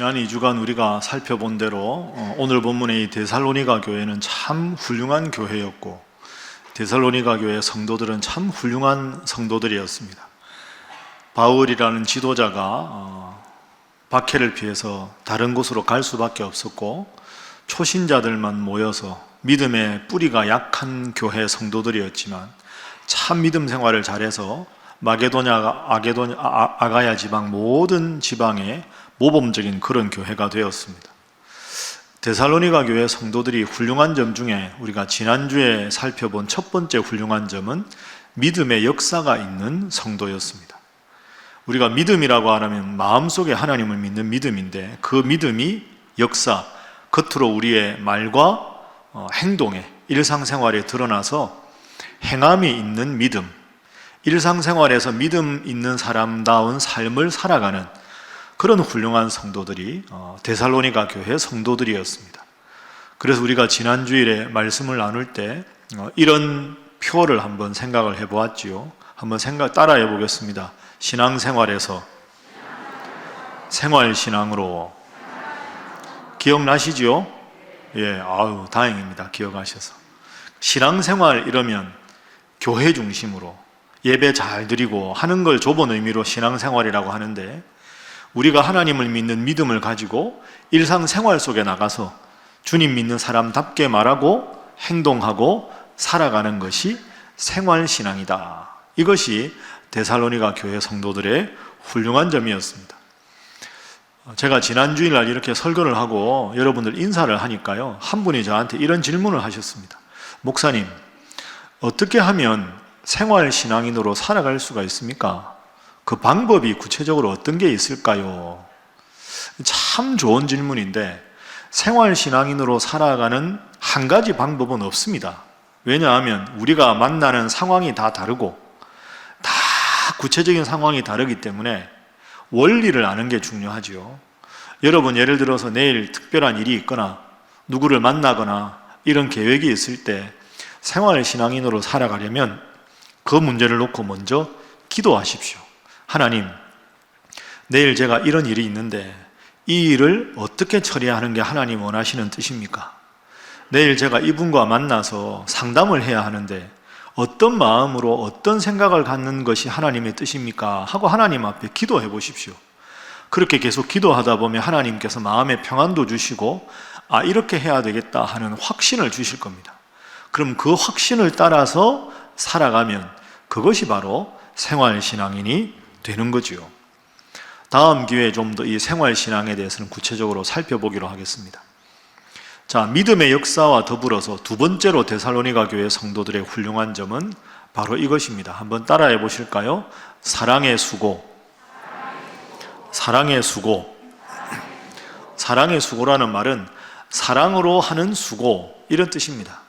지난 2주간 우리가 살펴본 대로 오늘 본문의 이 데살로니가 교회는 참 훌륭한 교회였고, 데살로니가 교회 성도들은 참 훌륭한 성도들이었습니다. 바울이라는 지도자가 박해를 피해서 다른 곳으로 갈 수밖에 없었고, 초신자들만 모여서 믿음의 뿌리가 약한 교회 성도들이었지만 참 믿음 생활을 잘해서 마게도냐, 아가야 지방 모든 지방에 모범적인 그런 교회가 되었습니다. 데살로니가 교회 성도들이 훌륭한 점 중에 우리가 지난주에 살펴본 첫 번째 훌륭한 점은 믿음의 역사가 있는 성도였습니다. 우리가 믿음이라고 하면 마음속에 하나님을 믿는 믿음인데, 그 믿음이 역사, 겉으로 우리의 말과 행동에, 일상생활에 드러나서 행함이 있는 믿음, 일상생활에서 믿음 있는 사람다운 삶을 살아가는 그런 훌륭한 성도들이 데살로니가 교회 성도들이었습니다. 그래서 우리가 지난 주일에 말씀을 나눌 때 이런 표를 한번 생각을 해보았지요. 한번 따라해 보겠습니다. 신앙생활에서 생활신앙으로. 기억나시지요? 예, 아유, 다행입니다. 기억하셔서. 신앙생활 이러면 교회 중심으로 예배 잘 드리고 하는 걸 좁은 의미로 신앙생활이라고 하는데, 우리가 하나님을 믿는 믿음을 가지고 일상생활 속에 나가서 주님 믿는 사람답게 말하고 행동하고 살아가는 것이 생활신앙이다. 이것이 데살로니가 교회 성도들의 훌륭한 점이었습니다. 제가 지난 주일날 이렇게 설교를 하고 여러분들 인사를 하니까요, 한 분이 저한테 이런 질문을 하셨습니다. 목사님, 어떻게 하면 생활신앙인으로 살아갈 수가 있습니까? 그 방법이 구체적으로 어떤 게 있을까요? 참 좋은 질문인데, 생활신앙인으로 살아가는 한 가지 방법은 없습니다. 왜냐하면 우리가 만나는 상황이 다 다르고 다 구체적인 상황이 다르기 때문에 원리를 아는 게 중요하지요. 여러분, 예를 들어서 내일 특별한 일이 있거나 누구를 만나거나 이런 계획이 있을 때 생활신앙인으로 살아가려면 그 문제를 놓고 먼저 기도하십시오. 하나님, 내일 제가 이런 일이 있는데 이 일을 어떻게 처리하는 게 하나님 원하시는 뜻입니까? 내일 제가 이분과 만나서 상담을 해야 하는데 어떤 마음으로 어떤 생각을 갖는 것이 하나님의 뜻입니까? 하고 하나님 앞에 기도해 보십시오. 그렇게 계속 기도하다 보면 하나님께서 마음의 평안도 주시고, 아, 이렇게 해야 되겠다 하는 확신을 주실 겁니다. 그럼 그 확신을 따라서 살아가면 그것이 바로 생활신앙인이 되는 거지요. 다음 기회에 좀 더 이 생활신앙에 대해서는 구체적으로 살펴보기로 하겠습니다. 자, 믿음의 역사와 더불어서 두 번째로 데살로니가 교회 성도들의 훌륭한 점은 바로 이것입니다. 한번 따라해 보실까요? 사랑의 수고. 사랑의 수고. 사랑의 수고라는 말은 사랑으로 하는 수고, 이런 뜻입니다.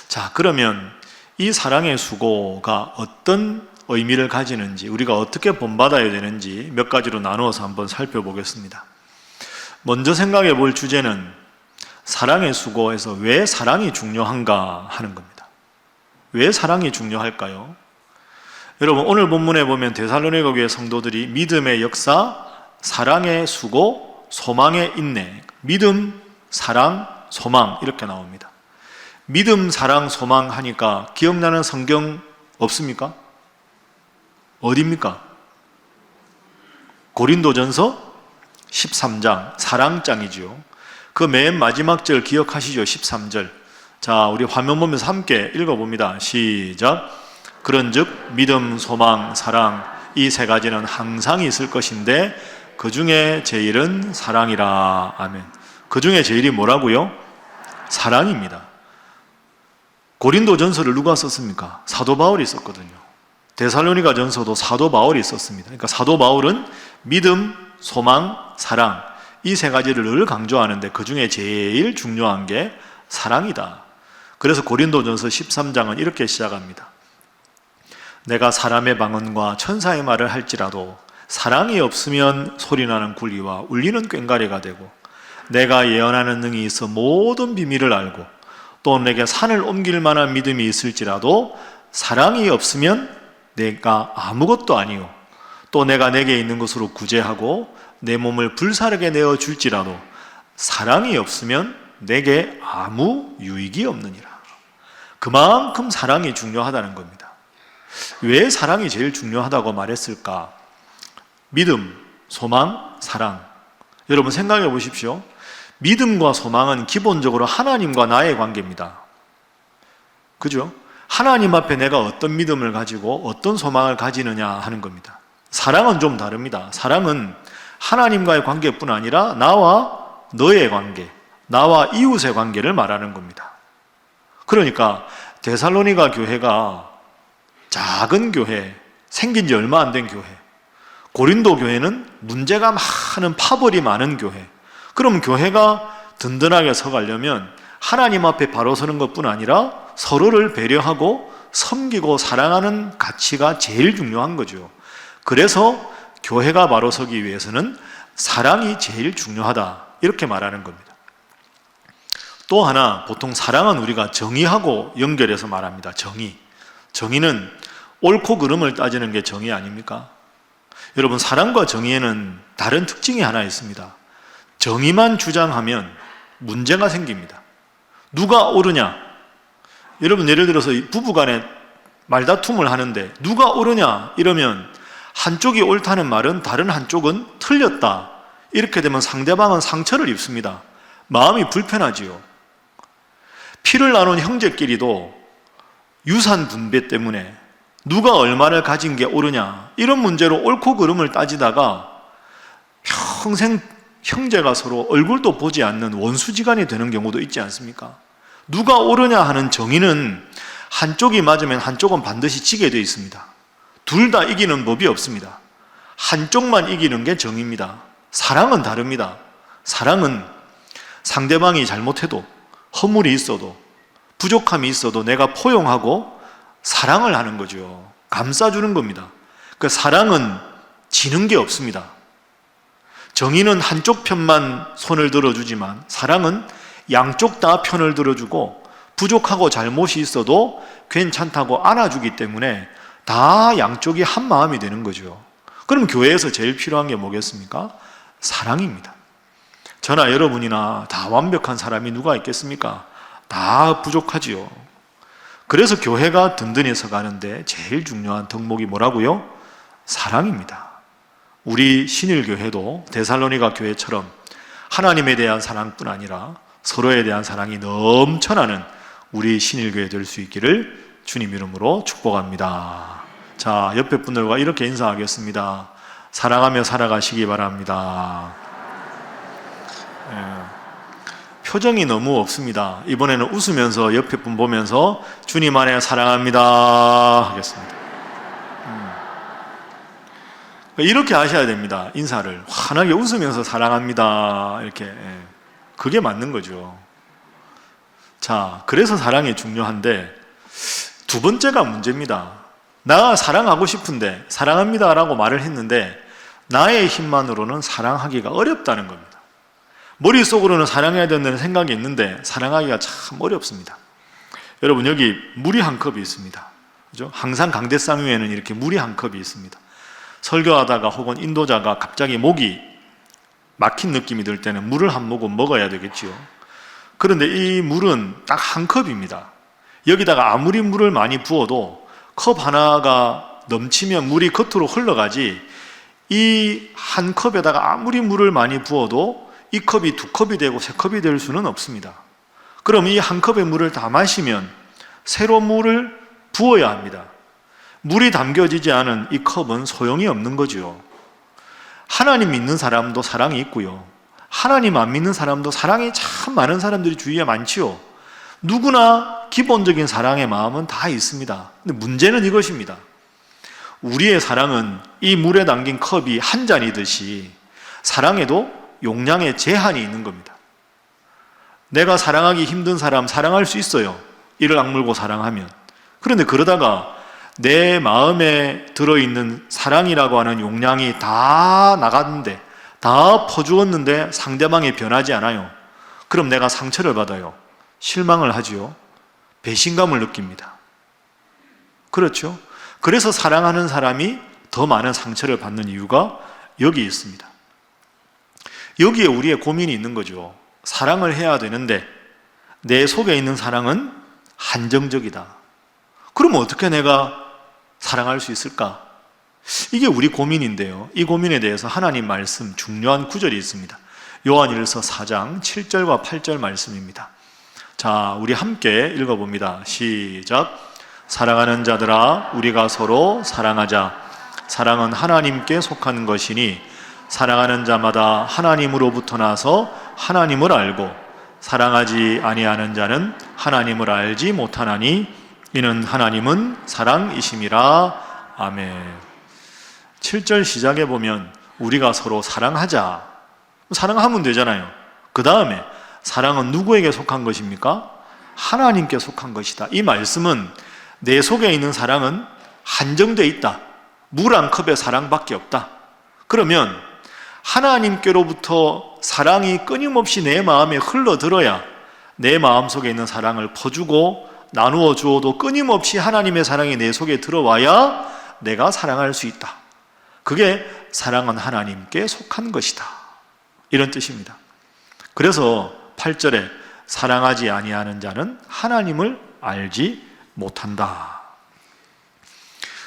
자, 그러면 이 사랑의 수고가 어떤 의미를 가지는지, 우리가 어떻게 본받아야 되는지 몇 가지로 나누어서 한번 살펴보겠습니다. 먼저 생각해 볼 주제는 사랑의 수고에서 왜 사랑이 중요한가 하는 겁니다. 왜 사랑이 중요할까요? 여러분, 오늘 본문에 보면 데살로니가 교회 성도들이 믿음의 역사, 사랑의 수고, 소망의 인내, 믿음, 사랑, 소망, 이렇게 나옵니다. 믿음, 사랑, 소망 하니까 기억나는 성경 없습니까? 어디입니까? 고린도전서 13장, 사랑장이죠. 그 맨 마지막 절 기억하시죠? 13절. 자, 우리 화면 보면서 함께 읽어봅니다. 시작. 그런즉 믿음, 소망, 사랑, 이 세 가지는 항상 있을 것인데 그 중에 제일은 사랑이라. 아멘. 그 중에 제일이 뭐라고요? 사랑입니다. 고린도전서를 누가 썼습니까? 사도 바울이 썼거든요. 데살로니가 전서도 사도 바울이 썼습니다. 그러니까 사도 바울은 믿음, 소망, 사랑, 이 세 가지를 늘 강조하는데 그 중에 제일 중요한 게 사랑이다. 그래서 고린도전서 13장은 이렇게 시작합니다. 내가 사람의 방언과 천사의 말을 할지라도 사랑이 없으면 소리나는 굴리와 울리는 꽹과리가 되고, 내가 예언하는 능이 있어 모든 비밀을 알고 또 내게 산을 옮길 만한 믿음이 있을지라도 사랑이 없으면 내가 아무것도 아니요 또 내가 내게 있는 것으로 구제하고 내 몸을 불사르게 내어 줄지라도 사랑이 없으면 내게 아무 유익이 없느니라. 그만큼 사랑이 중요하다는 겁니다. 왜 사랑이 제일 중요하다고 말했을까? 믿음, 소망, 사랑. 여러분 생각해 보십시오. 믿음과 소망은 기본적으로 하나님과 나의 관계입니다. 그죠? 하나님 앞에 내가 어떤 믿음을 가지고 어떤 소망을 가지느냐 하는 겁니다. 사랑은 좀 다릅니다. 사랑은 하나님과의 관계뿐 아니라 나와 너의 관계, 나와 이웃의 관계를 말하는 겁니다. 그러니까 데살로니가 교회가 작은 교회, 생긴 지 얼마 안 된 교회, 고린도 교회는 문제가 많은 파벌이 많은 교회. 그럼 교회가 든든하게 서가려면 하나님 앞에 바로 서는 것뿐 아니라 서로를 배려하고 섬기고 사랑하는 가치가 제일 중요한 거죠. 그래서 교회가 바로 서기 위해서는 사랑이 제일 중요하다, 이렇게 말하는 겁니다. 또 하나, 보통 사랑은 우리가 정의하고 연결해서 말합니다. 정의는 옳고 그름을 따지는 게 정의 아닙니까? 여러분, 사랑과 정의에는 다른 특징이 하나 있습니다. 정의만 주장하면 문제가 생깁니다. 누가 옳으냐? 여러분, 예를 들어서 부부간에 말다툼을 하는데 누가 옳으냐 이러면 한쪽이 옳다는 말은 다른 한쪽은 틀렸다, 이렇게 되면 상대방은 상처를 입습니다. 마음이 불편하지요. 피를 나눈 형제끼리도 유산 분배 때문에 누가 얼마를 가진 게 옳으냐, 이런 문제로 옳고 그름을 따지다가 평생 형제가 서로 얼굴도 보지 않는 원수지간이 되는 경우도 있지 않습니까? 누가 옳으냐 하는 정의는 한쪽이 맞으면 한쪽은 반드시 지게 되어 있습니다. 둘 다 이기는 법이 없습니다. 한쪽만 이기는 게 정의입니다. 사랑은 다릅니다. 사랑은 상대방이 잘못해도, 허물이 있어도, 부족함이 있어도 내가 포용하고 사랑을 하는 거죠. 감싸주는 겁니다. 그 사랑은 지는 게 없습니다. 정의는 한쪽 편만 손을 들어주지만 사랑은 양쪽 다 편을 들어주고 부족하고 잘못이 있어도 괜찮다고 안아주기 때문에 다 양쪽이 한 마음이 되는 거죠. 그럼 교회에서 제일 필요한 게 뭐겠습니까? 사랑입니다. 저나 여러분이나 다 완벽한 사람이 누가 있겠습니까? 다 부족하지요. 그래서 교회가 든든히 서가는데 제일 중요한 덕목이 뭐라고요? 사랑입니다. 우리 신일교회도 데살로니가 교회처럼 하나님에 대한 사랑뿐 아니라 서로에 대한 사랑이 넘쳐나는 우리 신일교회 될 수 있기를 주님 이름으로 축복합니다. 자, 옆에 분들과 이렇게 인사하겠습니다. 사랑하며 살아가시기 바랍니다. 표정이 너무 없습니다. 이번에는 웃으면서 옆에 분 보면서 주님 안에 사랑합니다 하겠습니다. 이렇게 하셔야 됩니다. 인사를 환하게 웃으면서 사랑합니다, 이렇게. 그게 맞는 거죠. 자, 그래서 사랑이 중요한데 두 번째가 문제입니다. 나 사랑하고 싶은데 사랑합니다 라고 말을 했는데 나의 힘만으로는 사랑하기가 어렵다는 겁니다. 머릿속으로는 사랑해야 된다는 생각이 있는데 사랑하기가 참 어렵습니다. 여러분, 여기 물이 한 컵이 있습니다. 그죠? 항상 강대상 위에는 이렇게 물이 한 컵이 있습니다. 설교하다가 혹은 인도자가 갑자기 목이 막힌 느낌이 들 때는 물을 한 모금 먹어야 되겠지요. 그런데 이 물은 딱 한 컵입니다. 여기다가 아무리 물을 많이 부어도 컵 하나가 넘치면 물이 겉으로 흘러가지, 이 한 컵에다가 아무리 물을 많이 부어도 이 컵이 두 컵이 되고 세 컵이 될 수는 없습니다. 그럼 이 한 컵의 물을 다 마시면 새로 물을 부어야 합니다. 물이 담겨지지 않은 이 컵은 소용이 없는 거죠. 하나님 믿는 사람도 사랑이 있고요, 하나님 안 믿는 사람도 사랑이 참 많은 사람들이 주위에 많지요. 누구나 기본적인 사랑의 마음은 다 있습니다. 근데 문제는 이것입니다. 우리의 사랑은 이 물에 담긴 컵이 한 잔이듯이 사랑에도 용량에 제한이 있는 겁니다. 내가 사랑하기 힘든 사람 사랑할 수 있어요, 이를 악물고 사랑하면. 그런데 그러다가 내 마음에 들어있는 사랑이라고 하는 용량이 다 나갔는데, 다 퍼주었는데 상대방이 변하지 않아요. 그럼 내가 상처를 받아요. 실망을 하지요. 배신감을 느낍니다. 그렇죠? 그래서 사랑하는 사람이 더 많은 상처를 받는 이유가 여기 있습니다. 여기에 우리의 고민이 있는 거죠. 사랑을 해야 되는데 내 속에 있는 사랑은 한정적이다. 그러면 어떻게 내가 사랑할 수 있을까? 이게 우리 고민인데요. 이 고민에 대해서 하나님 말씀 중요한 구절이 있습니다. 요한일서 4장 7절과 8절 말씀입니다. 자, 우리 함께 읽어봅니다. 시작. 사랑하는 자들아, 우리가 서로 사랑하자. 사랑은 하나님께 속한 것이니 사랑하는 자마다 하나님으로부터 나서 하나님을 알고 사랑하지 아니하는 자는 하나님을 알지 못하나니 이는 하나님은 사랑이심이라. 아멘. 7절 시작에 보면 우리가 서로 사랑하자. 사랑하면 되잖아요. 그 다음에 사랑은 누구에게 속한 것입니까? 하나님께 속한 것이다. 이 말씀은 내 속에 있는 사랑은 한정되어 있다. 물 한 컵의 사랑밖에 없다. 그러면 하나님께로부터 사랑이 끊임없이 내 마음에 흘러들어야 내 마음속에 있는 사랑을 퍼주고 나누어 주어도 끊임없이 하나님의 사랑이 내 속에 들어와야 내가 사랑할 수 있다. 그게 사랑은 하나님께 속한 것이다. 이런 뜻입니다. 그래서 8절에 사랑하지 아니하는 자는 하나님을 알지 못한다.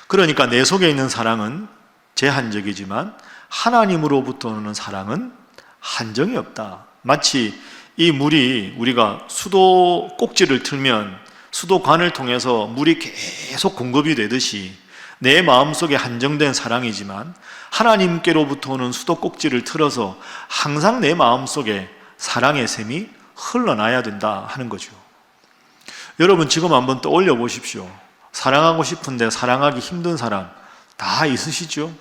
그러니까 내 속에 있는 사랑은 제한적이지만 하나님으로부터 오는 사랑은 한정이 없다. 마치 이 물이 우리가 수도 꼭지를 틀면 수도관을 통해서 물이 계속 공급이 되듯이 내 마음속에 한정된 사랑이지만 하나님께로부터 오는 수도 꼭지를 틀어서 항상 내 마음속에 사랑의 샘이 흘러나야 된다 하는 거죠. 여러분 지금 한번 떠올려 보십시오. 사랑하고 싶은데 사랑하기 힘든 사람 다 있으시죠?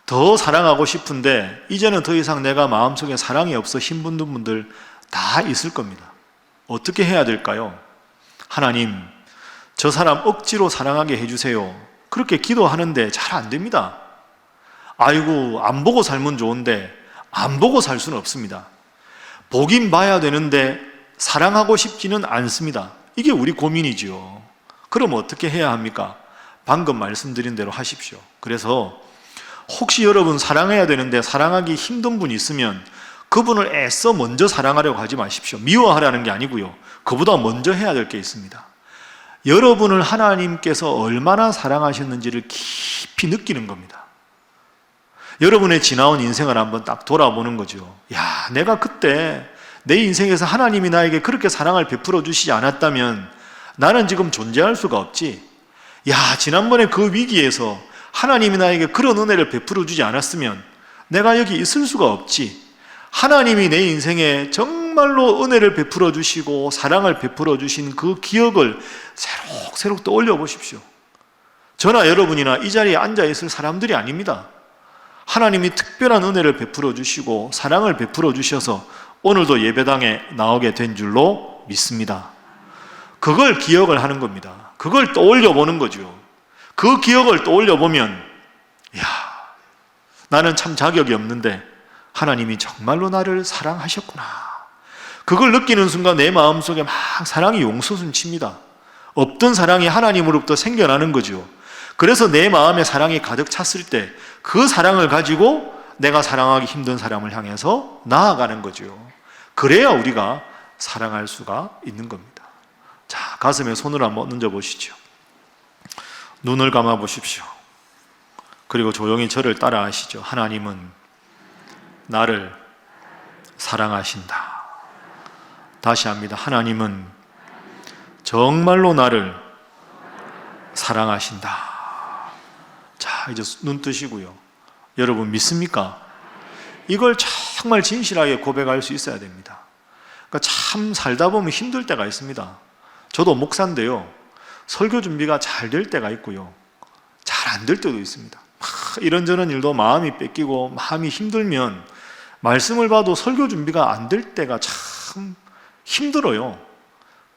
더 사랑하고 싶은데 이제는 더 이상 내가 마음속에 사랑이 없어 힘든 분들 다 있을 겁니다. 어떻게 해야 될까요? 하나님, 저 사람 억지로 사랑하게 해주세요. 그렇게 기도하는데 잘 안 됩니다. 아이고, 안 보고 살면 좋은데 안 보고 살 수는 없습니다. 보긴 봐야 되는데 사랑하고 싶지는 않습니다. 이게 우리 고민이지요. 그럼 어떻게 해야 합니까? 방금 말씀드린 대로 하십시오. 그래서 혹시 여러분 사랑해야 되는데 사랑하기 힘든 분이 있으면 그분을 애써 먼저 사랑하려고 하지 마십시오. 미워하라는 게 아니고요. 그보다 먼저 해야 될 게 있습니다. 여러분을 하나님께서 얼마나 사랑하셨는지를 깊이 느끼는 겁니다. 여러분의 지나온 인생을 한번 딱 돌아보는 거죠. 야, 내가 그때 내 인생에서 하나님이 나에게 그렇게 사랑을 베풀어 주시지 않았다면 나는 지금 존재할 수가 없지. 야, 지난번에 그 위기에서 하나님이 나에게 그런 은혜를 베풀어 주지 않았으면 내가 여기 있을 수가 없지. 하나님이 내 인생에 정말로 은혜를 베풀어 주시고 사랑을 베풀어 주신 그 기억을 새록새록 떠올려 보십시오. 저나 여러분이나 이 자리에 앉아 있을 사람들이 아닙니다. 하나님이 특별한 은혜를 베풀어 주시고 사랑을 베풀어 주셔서 오늘도 예배당에 나오게 된 줄로 믿습니다. 그걸 기억을 하는 겁니다. 그걸 떠올려 보는 거죠. 그 기억을 떠올려 보면, 야, 나는 참 자격이 없는데 하나님이 정말로 나를 사랑하셨구나. 그걸 느끼는 순간 내 마음속에 막 사랑이 용솟음칩니다. 없던 사랑이 하나님으로부터 생겨나는 거죠. 그래서 내 마음에 사랑이 가득 찼을 때 그 사랑을 가지고 내가 사랑하기 힘든 사람을 향해서 나아가는 거죠. 그래야 우리가 사랑할 수가 있는 겁니다. 자, 가슴에 손을 한번 얹어 보시죠. 눈을 감아 보십시오. 그리고 조용히 저를 따라 하시죠. 하나님은 나를 사랑하신다. 다시 합니다. 하나님은 정말로 나를 사랑하신다. 자, 이제 눈 뜨시고요. 여러분 믿습니까? 이걸 정말 진실하게 고백할 수 있어야 됩니다. 그러니까 참 살다 보면 힘들 때가 있습니다. 저도 목사인데요. 설교 준비가 잘 될 때가 있고요. 잘 안 될 때도 있습니다. 이런저런 일도 마음이 뺏기고 마음이 힘들면 말씀을 봐도 설교 준비가 안 될 때가 참 힘들어요.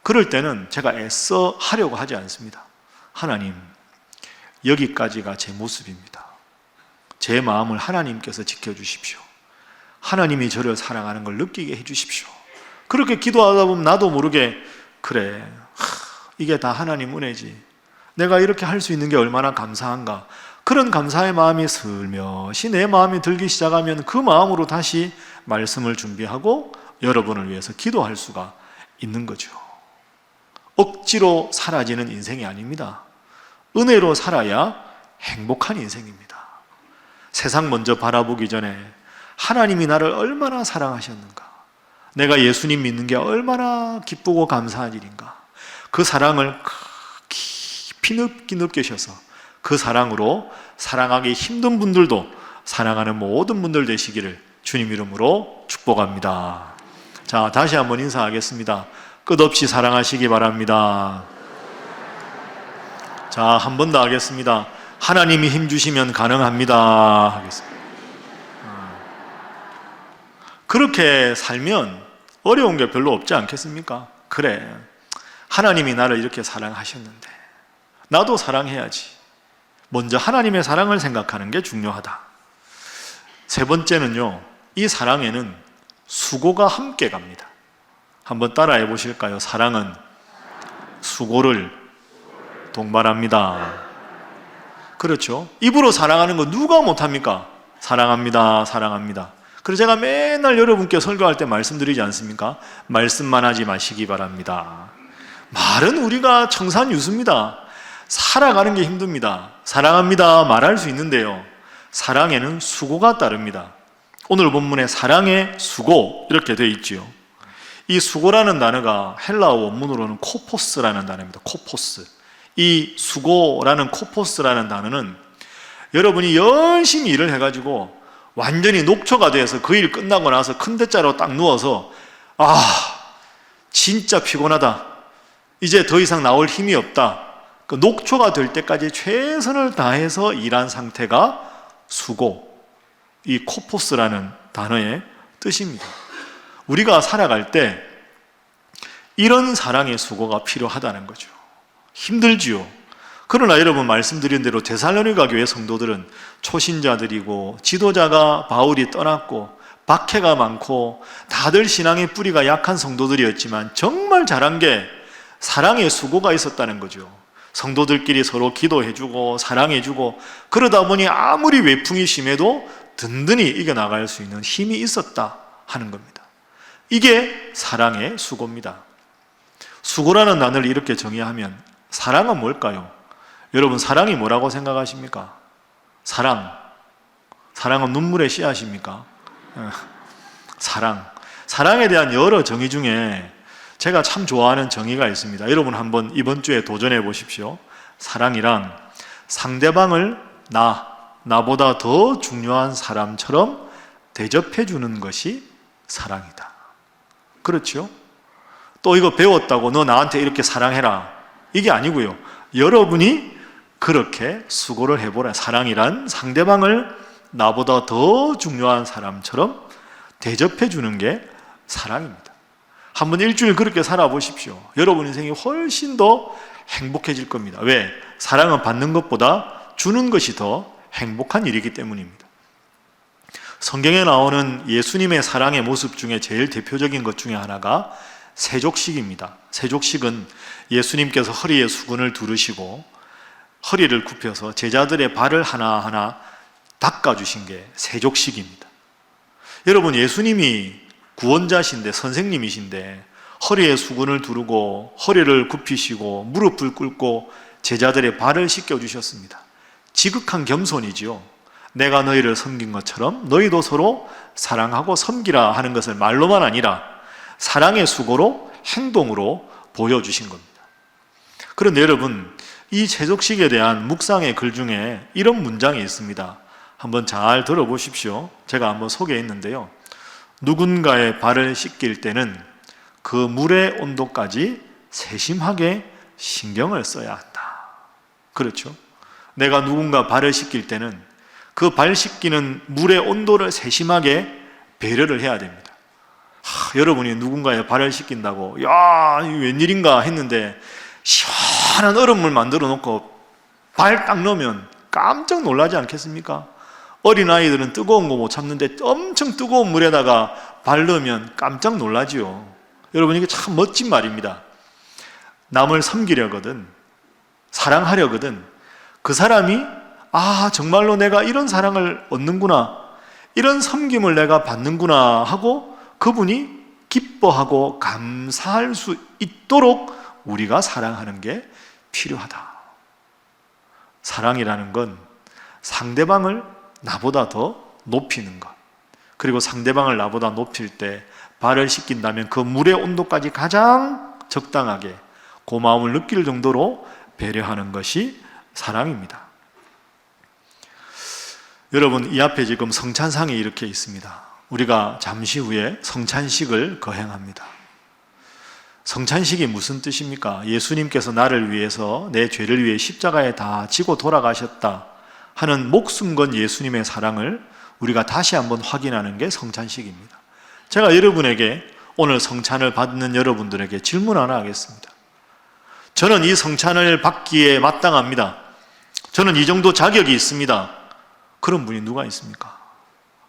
그럴 때는 제가 애써 하려고 하지 않습니다. 하나님, 여기까지가 제 모습입니다. 제 마음을 하나님께서 지켜주십시오. 하나님이 저를 사랑하는 걸 느끼게 해주십시오. 그렇게 기도하다 보면 나도 모르게 그래, 이게 다 하나님 은혜지. 내가 이렇게 할 수 있는 게 얼마나 감사한가. 그런 감사의 마음이 슬며시 내 마음에 들기 시작하면 그 마음으로 다시 말씀을 준비하고 여러분을 위해서 기도할 수가 있는 거죠. 억지로 사라지는 인생이 아닙니다. 은혜로 살아야 행복한 인생입니다. 세상 먼저 바라보기 전에 하나님이 나를 얼마나 사랑하셨는가, 내가 예수님 믿는 게 얼마나 기쁘고 감사한 일인가, 그 사랑을 깊이 느끼셔서 그 사랑으로 사랑하기 힘든 분들도 사랑하는 모든 분들 되시기를 주님 이름으로 축복합니다. 자, 다시 한번 인사하겠습니다. 끝없이 사랑하시기 바랍니다. 자, 한 번 더 하겠습니다. 하나님이 힘 주시면 가능합니다 하겠습니다. 그렇게 살면 어려운 게 별로 없지 않겠습니까? 그래, 하나님이 나를 이렇게 사랑하셨는데 나도 사랑해야지. 먼저 하나님의 사랑을 생각하는 게 중요하다. 세 번째는요, 이 사랑에는 수고가 함께 갑니다. 한번 따라해 보실까요? 사랑은 수고를 동반합니다. 그렇죠? 입으로 사랑하는 거 누가 못합니까? 사랑합니다, 사랑합니다. 그래서 제가 맨날 여러분께 설교할 때 말씀드리지 않습니까? 말씀만 하지 마시기 바랍니다. 말은 우리가 청산유수입니다. 살아가는 게 힘듭니다. 사랑합니다 말할 수 있는데요, 사랑에는 수고가 따릅니다. 오늘 본문에 사랑의 수고 이렇게 되어 있지요. 이 수고라는 단어가 헬라어 원문으로는 코포스라는 단어입니다. 코포스. 이 수고라는 코포스라는 단어는 여러분이 열심히 일을 해가지고 완전히 녹초가 돼서 그 일 끝나고 나서 큰 대자로 딱 누워서 진짜 피곤하다, 이제 더 이상 나올 힘이 없다, 그 녹초가 될 때까지 최선을 다해서 일한 상태가 수고, 이 코포스라는 단어의 뜻입니다. 우리가 살아갈 때 이런 사랑의 수고가 필요하다는 거죠. 힘들지요. 그러나 여러분 말씀드린 대로 데살로니가 교회 성도들은 초신자들이고 지도자가 바울이 떠났고 박해가 많고 다들 신앙의 뿌리가 약한 성도들이었지만 정말 잘한 게 사랑의 수고가 있었다는 거죠. 성도들끼리 서로 기도해주고 사랑해주고 그러다 보니 아무리 외풍이 심해도 든든히 이겨나갈 수 있는 힘이 있었다 하는 겁니다. 이게 사랑의 수고입니다. 수고라는 단어를 이렇게 정의하면 사랑은 뭘까요? 여러분, 사랑이 뭐라고 생각하십니까? 사랑은 눈물의 씨앗입니까? 사랑에 대한 여러 정의 중에 제가 참 좋아하는 정의가 있습니다. 여러분 한번 이번 주에 도전해 보십시오. 사랑이란 상대방을 나보다 더 중요한 사람처럼 대접해 주는 것이 사랑이다. 그렇죠? 또 이거 배웠다고 너 나한테 이렇게 사랑해라, 이게 아니고요, 여러분이 그렇게 수고를 해보라. 사랑이란 상대방을 나보다 더 중요한 사람처럼 대접해 주는 게 사랑입니다. 한번 일주일 그렇게 살아보십시오. 여러분 인생이 훨씬 더 행복해질 겁니다. 왜? 사랑은 받는 것보다 주는 것이 더 행복한 일이기 때문입니다. 성경에 나오는 예수님의 사랑의 모습 중에 제일 대표적인 것 중에 하나가 세족식입니다. 세족식은 예수님께서 허리에 수건을 두르시고 허리를 굽혀서 제자들의 발을 하나하나 닦아주신 게 세족식입니다. 여러분, 예수님이 구원자신데 선생님이신데 허리에 수건을 두르고 허리를 굽히시고 무릎을 꿇고 제자들의 발을 씻겨주셨습니다. 지극한 겸손이지요. 내가 너희를 섬긴 것처럼 너희도 서로 사랑하고 섬기라 하는 것을 말로만 아니라 사랑의 수고로 행동으로 보여주신 겁니다. 그런데 여러분, 이 세족식에 대한 묵상의 글 중에 이런 문장이 있습니다. 한번 잘 들어보십시오. 제가 한번 소개했는데요, 누군가의 발을 씻길 때는 그 물의 온도까지 세심하게 신경을 써야 한다. 그렇죠? 내가 누군가 발을 씻길 때는 그 발 씻기는 물의 온도를 세심하게 배려를 해야 됩니다. 여러분이 누군가의 발을 씻긴다고 야, 이게 웬일인가 했는데 시원한 얼음물 만들어 놓고 발 딱 넣으면 깜짝 놀라지 않겠습니까? 어린아이들은 뜨거운 거 못 참는데 엄청 뜨거운 물에다가 발 넣으면 깜짝 놀라지요. 여러분, 이게 참 멋진 말입니다. 남을 섬기려거든, 사랑하려거든 그 사람이 아, 정말로 내가 이런 사랑을 얻는구나, 이런 섬김을 내가 받는구나 하고 그분이 기뻐하고 감사할 수 있도록 우리가 사랑하는 게 필요하다. 사랑이라는 건 상대방을 나보다 더 높이는 것, 그리고 상대방을 나보다 높일 때 발을 씻긴다면 그 물의 온도까지 가장 적당하게 고마움을 느낄 정도로 배려하는 것이 사랑입니다. 여러분, 이 앞에 지금 성찬상이 이렇게 있습니다. 우리가 잠시 후에 성찬식을 거행합니다. 성찬식이 무슨 뜻입니까? 예수님께서 나를 위해서, 내 죄를 위해 십자가에 다 지고 돌아가셨다 하는 목숨 건 예수님의 사랑을 우리가 다시 한번 확인하는 게 성찬식입니다. 제가 여러분에게, 오늘 성찬을 받는 여러분들에게 질문 하나 하겠습니다. 저는 이 성찬을 받기에 마땅합니다. 저는 이 정도 자격이 있습니다. 그런 분이 누가 있습니까?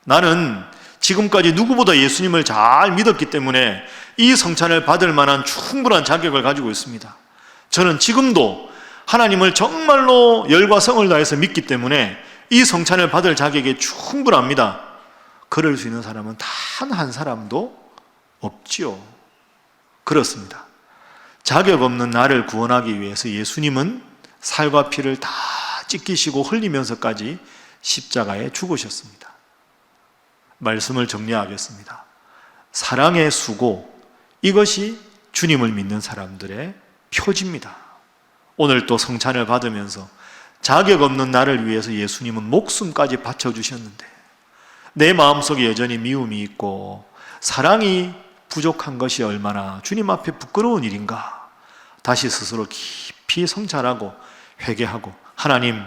나는 지금까지 누구보다 예수님을 잘 믿었기 때문에 이 성찬을 받을 만한 충분한 자격을 가지고 있습니다. 저는 지금도 하나님을 정말로 열과 성을 다해서 믿기 때문에 이 성찬을 받을 자격이 충분합니다. 그럴 수 있는 사람은 단 한 사람도 없지요. 그렇습니다. 자격 없는 나를 구원하기 위해서 예수님은 살과 피를 다 찢기시고 흘리면서까지 십자가에 죽으셨습니다. 말씀을 정리하겠습니다. 사랑의 수고, 이것이 주님을 믿는 사람들의 표지입니다. 오늘 또 성찬을 받으면서 자격 없는 나를 위해서 예수님은 목숨까지 바쳐주셨는데 내 마음속에 여전히 미움이 있고 사랑이 부족한 것이 얼마나 주님 앞에 부끄러운 일인가. 다시 스스로 깊이 성찰하고 회개하고, 하나님,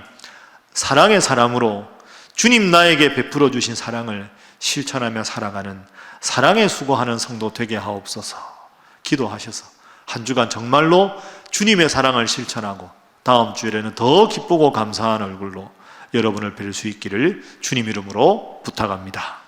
사랑의 사람으로 주님 나에게 베풀어 주신 사랑을 실천하며 살아가는 사랑에 수고하는 성도 되게 하옵소서. 기도하셔서 한 주간 정말로 주님의 사랑을 실천하고 다음 주에는 더 기쁘고 감사한 얼굴로 여러분을 뵐 수 있기를 주님 이름으로 부탁합니다.